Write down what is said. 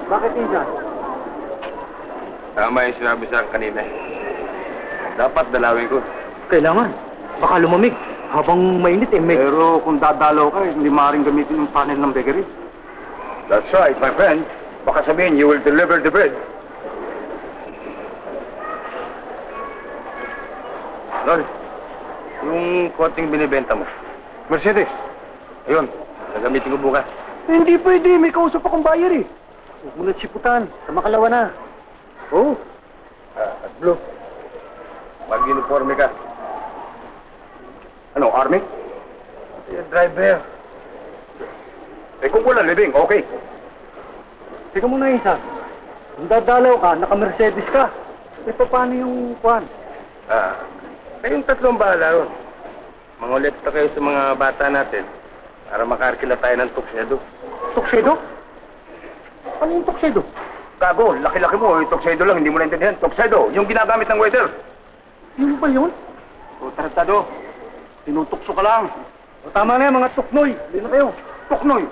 Bakit Insan? Tama yung sinabi sa akin kanina. Dapat dalawin ko. Kailangan. Baka lumamig. Habang mainit eh, may... Pero kung dadalaw ka, hindi maaaring gamitin yung panel ng bakery. That's right, my friend. Baka sabihin, you will deliver the bread. Lord, yung koting binibenta mo. Mercedes. Ayun, gagamitin ko bukas. Hindi pwede. May kausap akong buyer eh. Huwag mo na siputan. Sa makalawa na. Oo. At Blue, mag-uniforme ka. Ano, army? Driver. Eh kung wala living, okay. Teka muna Insan. Kung dadalaw ka, naka-Mercedes ka. Eh, paano yung kwan? Kayong tatlong bahala ron. Mangulit pa kayo sa mga bata natin para makarkila tayo ng tuksedo. Tuksedo? Anong tuksedo? Gago, laki-laki mo. Yung tuksedo lang, hindi mo naintindihan. Tuksedo, yung ginagamit ng waiter. Yung ba yun? O, tarantado. Tinutukso ka lang. O, tama na yan, mga tuknoy. Hindi na kayo. Tuknoy.